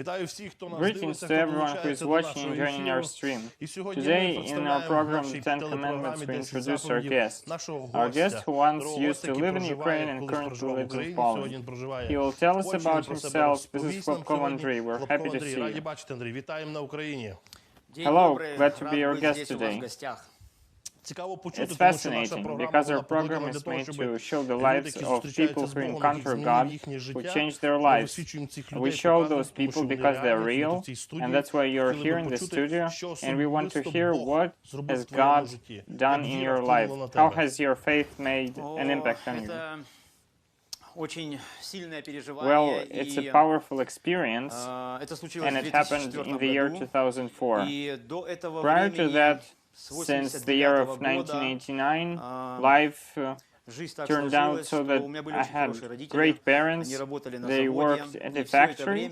Greetings to everyone who is watching and joining our stream. Today, in our program The 10 Commandments, we introduce our guest. Our guest who once used to live in Ukraine and currently lives in Poland. He will tell us about himself. This is Hlopkov Andrii. We're happy to see you. Hello, glad to be your guest today. It's fascinating, because our program is made to show the lives of people who encounter God, who change their lives. We show those people because they're real, and that's why you're here in the studio, and we want to hear what has God done in your life. How has your faith made an impact on you? Well, it's a powerful experience, and it happened in the year 2004. Prior to that, since the year of 1989, life turned out so that I had great parents. They worked at a factory,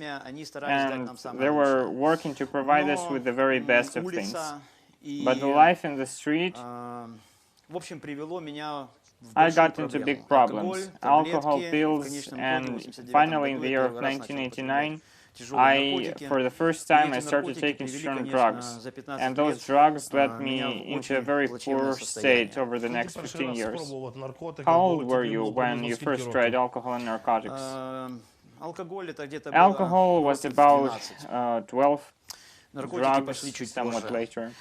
and they were working to provide us with the very best of things. But the life in the street, I got into big problems. Alcohol, pills, and finally in the year of 1989, for the first time, I started taking strong drugs, and those drugs led me into a very poor state over the next 15 years. How old were you when you first tried alcohol and narcotics? Alcohol was about 12, drugs somewhat later.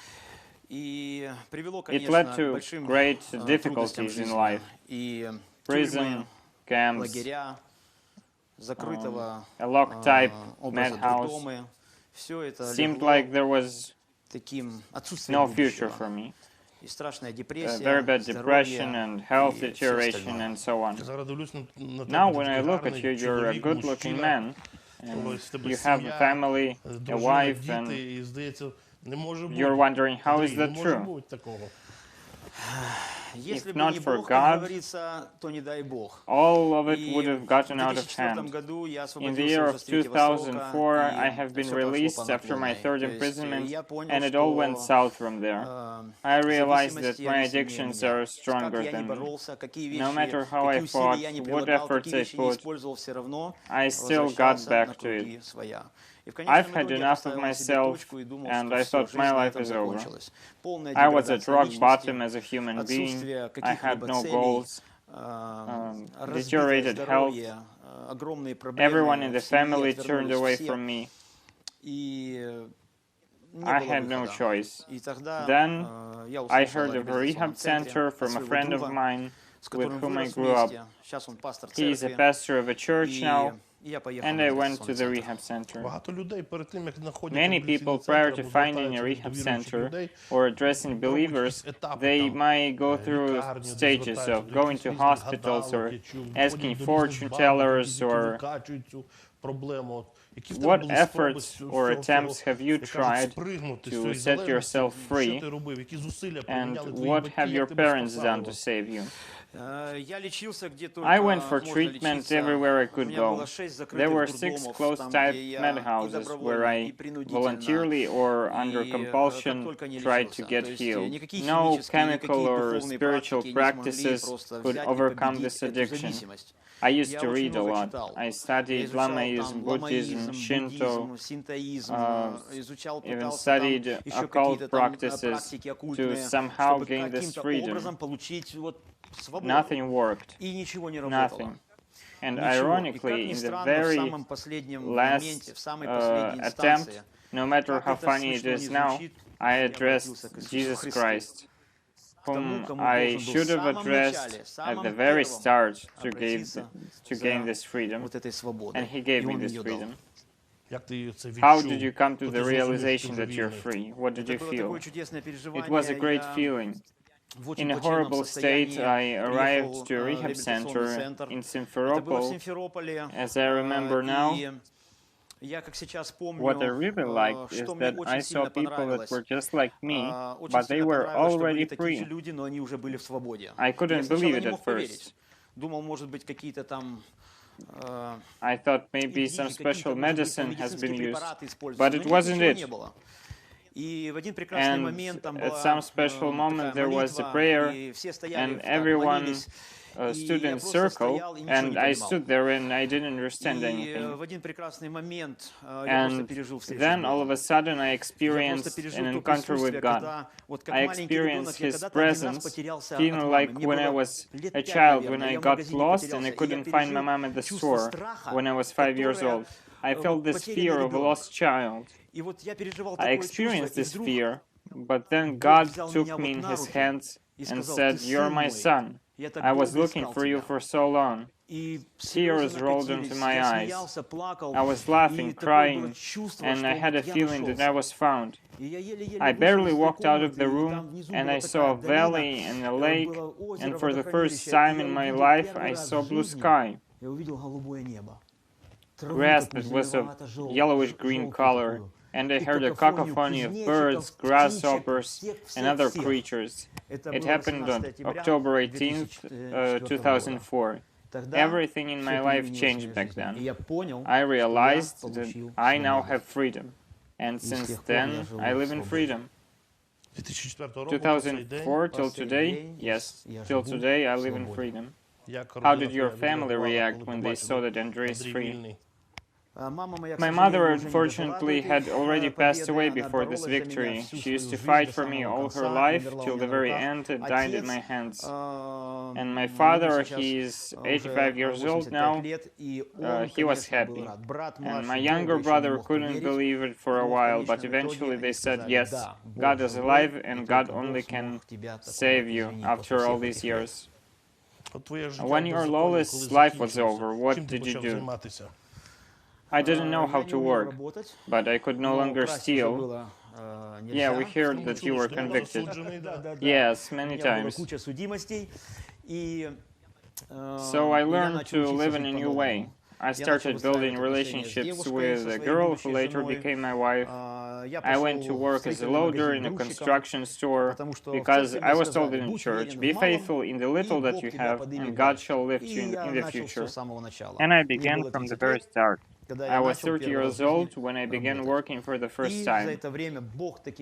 It led to great difficulties in life. Prison, camps, a locked-type madhouse. Seemed like there was no future for me. Very bad depression and health deterioration and so on. Now when I look at you, you're a good-looking man. And you have a family, a wife, and you're wondering, how is that true? If not for God, all of it would have gotten out of hand. In the year of 2004, I have been released after my third imprisonment, and it all went south from there. I realized that my addictions are stronger than me. No matter how I fought, what efforts I put, I still got back to it. I've had enough of myself, and I thought my life is over. I was at rock bottom as a human being. I had no goals, deteriorated health. Everyone in the family turned away from me. I had no choice. Then I heard of a rehab center from a friend of mine with whom I grew up. He is a pastor of a church now, and I went to the rehab center. Many people, prior to finding a rehab center or addressing believers, they might go through stages of going to hospitals or asking fortune tellers or what efforts or attempts have you tried to set yourself free, and what have your parents done to save you? I went for treatment everywhere I could go. There were 6 closed-type madhouses where I voluntarily or under compulsion tried to get healed. No chemical or spiritual practices could overcome this addiction. I used to read a lot. I studied Lamaism, Buddhism, Shinto, even studied occult practices to somehow gain this freedom. Nothing worked. Nothing. And ironically, in the very last attempt, no matter how funny it is now, I addressed Jesus Christ, whom I should have addressed at the very start to gain this freedom, and He gave me this freedom. How did you come to the realization that you're free? What did you feel? It was a great feeling. In a horrible state, I arrived to a rehab center in Simferopol. As I remember now, what I really liked is that I saw people that were just like me, but they were already free. I couldn't believe it at first. I thought maybe some special medicine has been used, but it wasn't it. And at some special moment there was a prayer, and everyone student circle, and I stood there and I didn't understand anything. And then all of a sudden I experienced an encounter with God. I experienced His presence, feeling like when I was a child, when I got lost and I couldn't find my mom at the store when I was 5 years old. I felt this fear of a lost child. I experienced this fear, but then God took me in His hands and said, "You're my son. I was looking for you for so long." Tears rolled into my eyes. I was laughing, crying, and I had a feeling that I was found. I barely walked out of the room, and I saw a valley and a lake, and for the first time in my life, I saw blue sky. Grass that was of yellowish-green color, and I heard a cacophony of birds, grasshoppers, and other creatures. It happened on October 18th, 2004. Everything in my life changed back then. I realized that I now have freedom, and since then I live in freedom. 2004 till today, yes, till today I live in freedom. How did your family react when they saw that Andrii is free? My mother, unfortunately, had already passed away before this victory. She used to fight for me all her life, till the very end, and died at my hands. And my father, he is 85 years old now, he was happy. And my younger brother couldn't believe it for a while, but eventually they said, yes, God is alive, and God only can save you after all these years. When your lawless life was over, what did you do? I didn't know how to work, but I could no longer steal. Yeah, we heard that you were convicted. Yes, many times. So I learned to live in a new way. I started building relationships with a girl who later became my wife. I went to work as a loader in a construction store because I was told in church, be faithful in the little that you have, and God shall lift you in the future. And I began from the very start. I was 30 years old when I began working for the first time.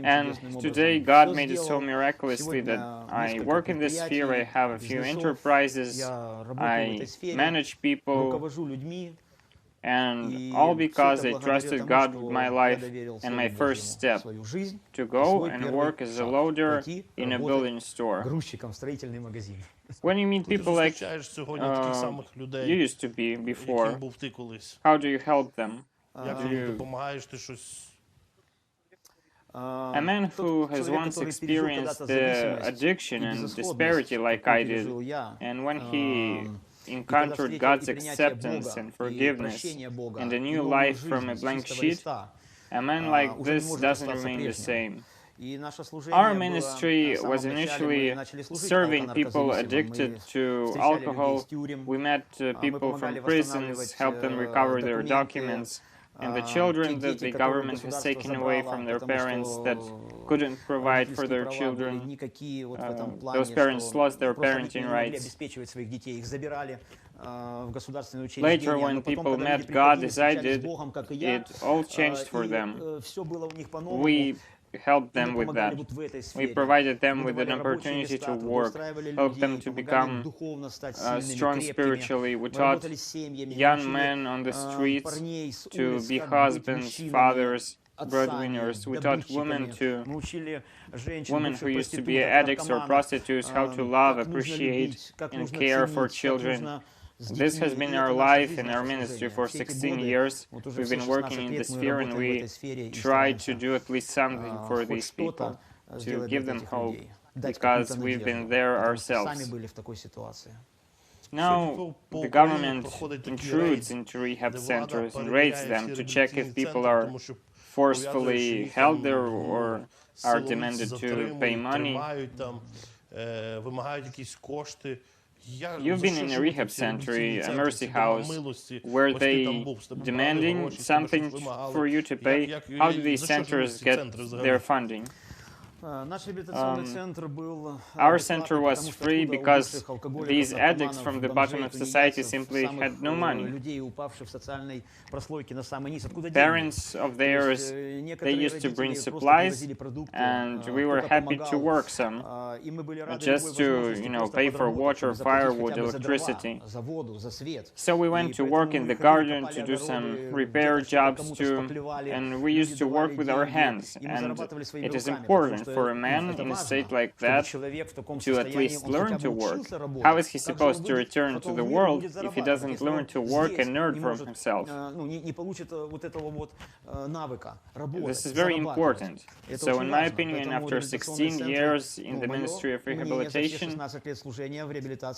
And today God made it so miraculously that I work in this sphere, I have a few enterprises, I manage people, and all because I trusted God with my life and my first step, to go and work as a loader in a building store. When you meet people like you used to be before, how do you help them? A man who has once experienced the addiction and disparity like I did, and when he encountered God's acceptance and forgiveness and a new life from a blank sheet, a man like this doesn't remain the same. Our ministry was initially serving people addicted to alcohol. We met people from prisons, helped them recover their documents, and the children that the government has taken away from their parents that couldn't provide for their children. Those parents lost their parenting rights. Later, when people met God as I did, it all changed for them. We helped them with that. We provided them with an opportunity to work, helped them to become strong spiritually. We taught young men on the streets to be husbands, fathers, breadwinners. We taught women who used to be addicts or prostitutes how to love, appreciate, and care for children. This has been our life and our ministry for 16 years. We've been working in this sphere, and we try to do at least something for these people, to give them hope, because we've been there ourselves. Now, the government intrudes into rehab centers and raids them to check if people are forcefully held there or are demanded to pay money. You've been in a rehab center, a mercy house. Were they demanding something for you to pay? How do these centers get their funding? Our center was free because these addicts from the bottom of society simply had no money. Parents of theirs, they used to bring supplies, and we were happy to work some, just to, pay for water, firewood, electricity. So we went to work in the garden to do some repair jobs too, and we used to work with our hands. And it is important for a man in a state like that to at least learn to work. How is he supposed to return to the world if he doesn't learn to work and earn for himself? This is very important. So in my opinion, after 16 years in the Ministry of Rehabilitation,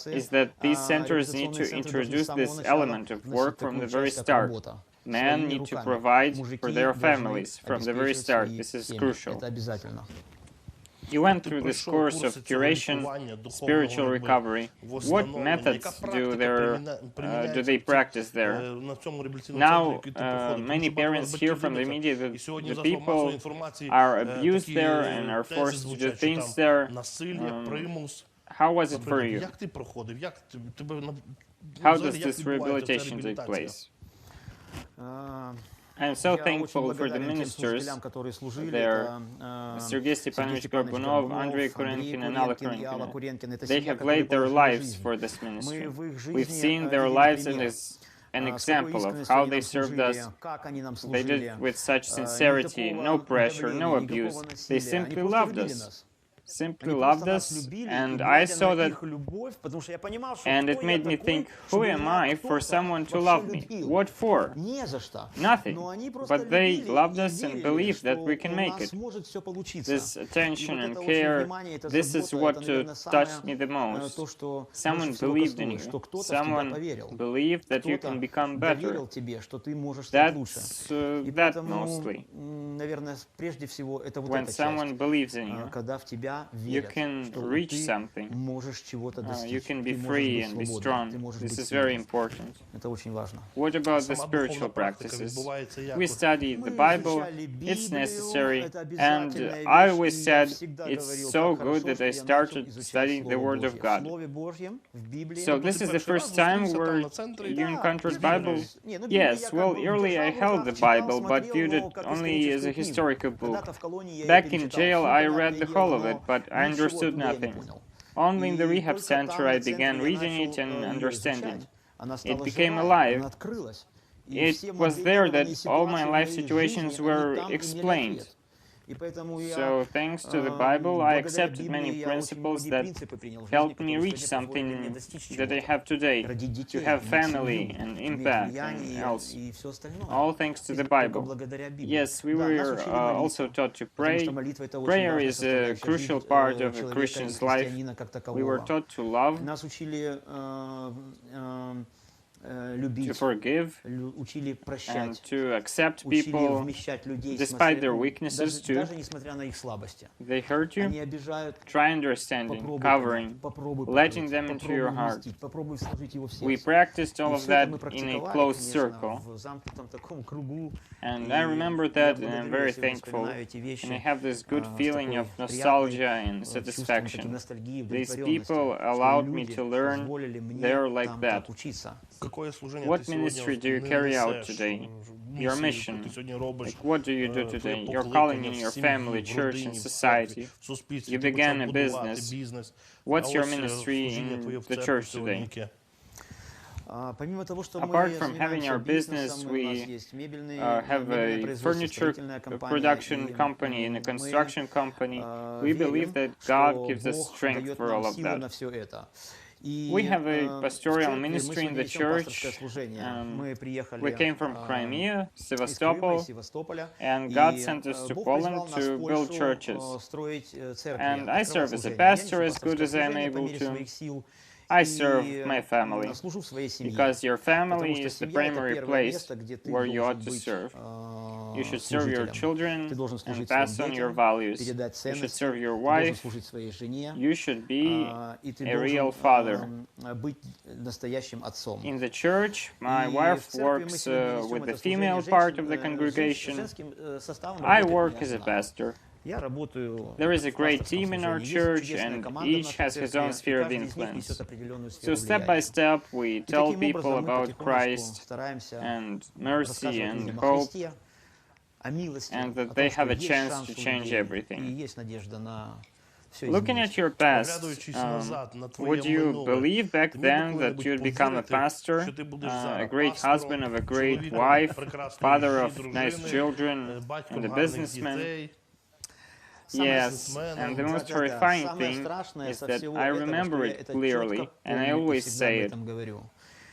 is that these centers need to introduce this element of work from the very start. Men need to provide for their families from the very start. This is crucial. You went through this course of curation, spiritual recovery. What methods do they practice there? Now, many parents hear from the media that the people are abused there and are forced to do things there. How was it for you? How does this rehabilitation take place? I'm so thankful for the ministers there, Sergii Stepanovich Gorgunov, Andrii Kurenkin, and Alla Kurenkin. They have laid their lives for this ministry. We've seen their lives as an example of how they served us. They did it with such sincerity, no pressure, no abuse. They simply loved us. And I saw that, and it made me think, who am I for someone to love me? What for? Nothing. But they loved us and believed that we can make it. This attention and care, this is what touched me the most. Someone believed in you. Someone believed that you can become better. That's that mostly. When someone believes in you, you can reach something. You can be free and be strong. This is very important. What about the spiritual practices? We study the Bible, it's necessary, and I always said it's so good that I started studying the Word of God. So this is the first time where you encountered Bible? Yes, well, early I held the Bible, but viewed it only as a historical book. Back in jail, I read the whole of it, but I understood nothing. Only in the rehab center I began reading it and understanding. It became alive. It was there that all my life situations were explained. So, thanks to the Bible, I accepted many principles that helped me reach something that I have today, to have family and impact and else. All thanks to the Bible. Yes, we were also taught to pray. Prayer is a crucial part of a Christian's life. We were taught to love, to forgive, and to accept people despite their weaknesses too. They hurt you. Try understanding, covering, letting them into your heart. We practiced all of that in a closed circle. And I remember that, and I'm very thankful. And I have this good feeling of nostalgia and satisfaction. These people allowed me to learn there like that. What ministry do you carry out today? Your mission. Like, what do you do today? You're calling in your family, church, and society. You began a business. What's your ministry in the church today? Apart from having our business, we have a furniture production company and a construction company. We believe that God gives us strength for all of that. We have a pastoral ministry in the church. We came from Crimea, Sevastopol, and God sent us to Poland to build churches. And I serve as a pastor as good as I am able to. I serve my family, because your family is the primary place where you ought to serve. You should serve your children and pass on your values. You should serve your wife. You should be a real father. In the church, my wife works with the female part of the congregation. I work as a pastor. There is a great team in our church, and each has his own sphere of influence. So step by step, we tell people about Christ and mercy and hope, and that they have a chance to change everything. Looking at your past, would you believe back then that you'd become a pastor, a great husband of a great wife, father of nice children, and a businessman? Yes, and the most horrifying thing is that I remember it clearly, and I always say it.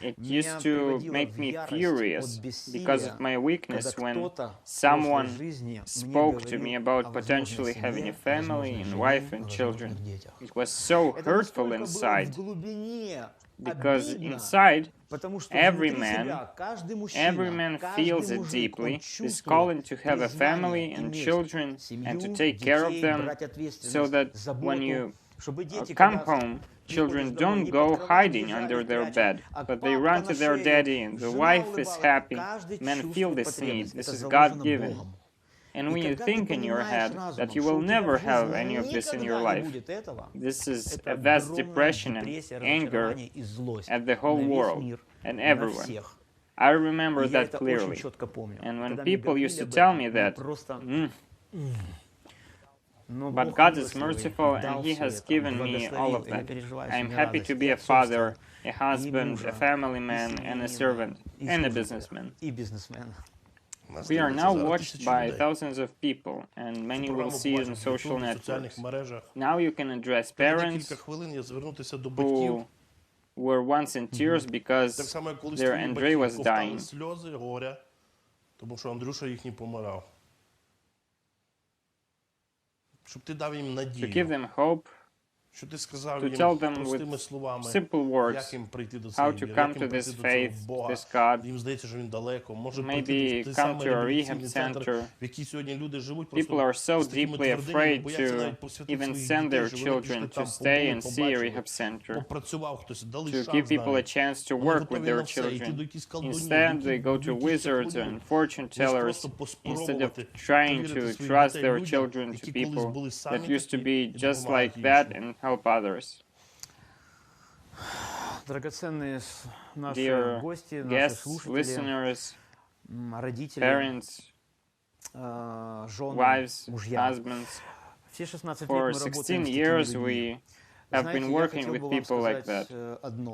It used to make me furious because of my weakness when someone spoke to me about potentially having a family and wife and children. It was so hurtful inside, because inside, every man feels it deeply, this calling to have a family and children and to take care of them, so that when you come home, children don't go hiding under their bed, but they run to their daddy, and the wife is happy. Men feel this need. This is God-given. And when you think in your head that you will never have any of this in your life, this is a vast depression and anger at the whole world and everyone. I remember that clearly. And when people used to tell me that, but God is merciful, and He has given me all of that. I am happy to be a father, a husband, a family man, and a servant, and a businessman. We are now watched by thousands of people, and many will see it on social networks. Now you can address parents who were once in tears because their Andrii was dying. To give them hope, to tell them with simple words how to come to this faith, this God, maybe come to a rehab center. People are so deeply afraid to even send their children to stay and see a rehab center, to give people a chance to work with their children. Instead, they go to wizards and fortune tellers instead of trying to trust their children to people that used to be just like that and help others. Dear guests, listeners, parents, wives, husbands, for 16 years we have been working with people like that.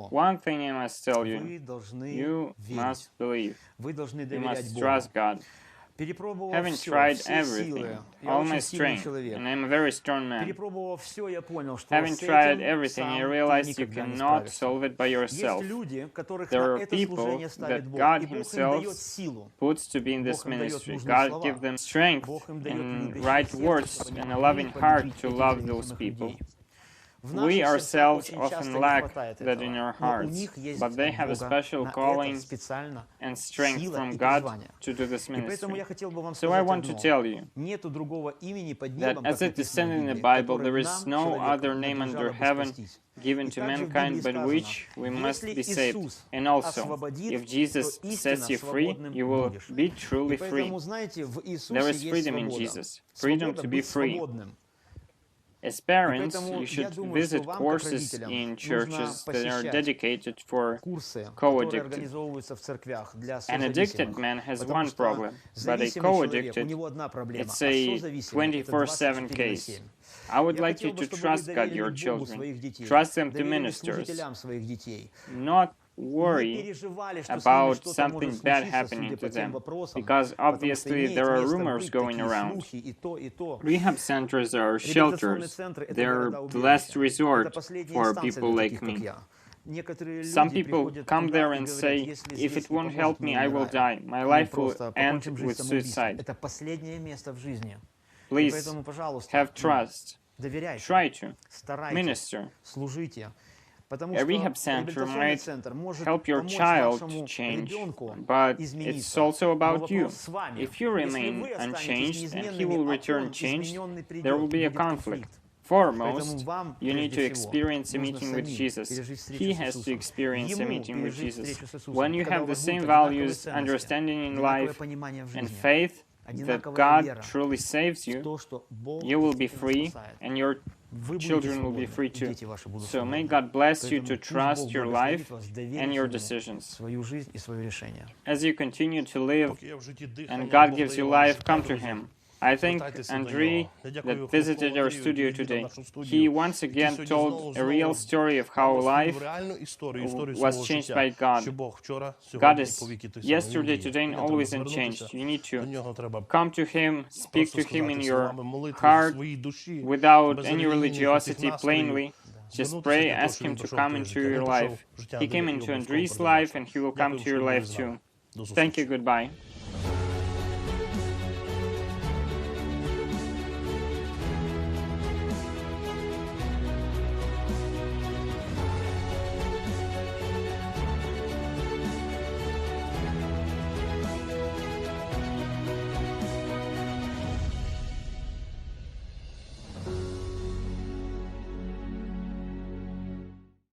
One thing I must tell you, you must believe, you must trust God. Having tried everything, all my strength, and I'm a very strong man, having tried everything, I realized you cannot solve it by yourself. There are people that God Himself puts to be in this ministry. God gives them strength and right words and a loving heart to love those people. We ourselves often lack that in our hearts, but they have a special calling and strength from God to do this ministry. So I want to tell you that as it is said in the Bible, there is no other name under heaven given to mankind by which we must be saved. And also, if Jesus sets you free, you will be truly free. There is freedom in Jesus, freedom to be free. As parents, you should visit courses in churches that are dedicated for co-addicted. An addicted man has one problem, but a co-addicted, it's a 24/7 case. I would like you to trust God, your children. Trust them to ministers. Not worry about something bad happening to them, because obviously there are rumors going around. Rehab centers are shelters. They're the last resort for people like me. Some people come there and say, if it won't help me, I will die. My life will end with suicide. Please have trust. Try to minister. A rehab center might help your child to change, but it's also about you. If you remain unchanged and he will return changed, there will be a conflict. Foremost, you need to experience a meeting with Jesus. He has to experience a meeting with Jesus. When you have the same values, understanding in life, and faith, that God truly saves you, you will be free, and your children will be free too. So may God bless you to trust your life and your decisions. As you continue to live and God gives you life, come to Him. I think Andrii, that visited our studio today, he once again told a real story of how life was changed by God. God is yesterday, today, and always unchanged. You need to come to Him, speak to Him in your heart without any religiosity, plainly. Just pray, ask Him to come into your life. He came into Andrii's life, and He will come to your life too. Thank you, goodbye.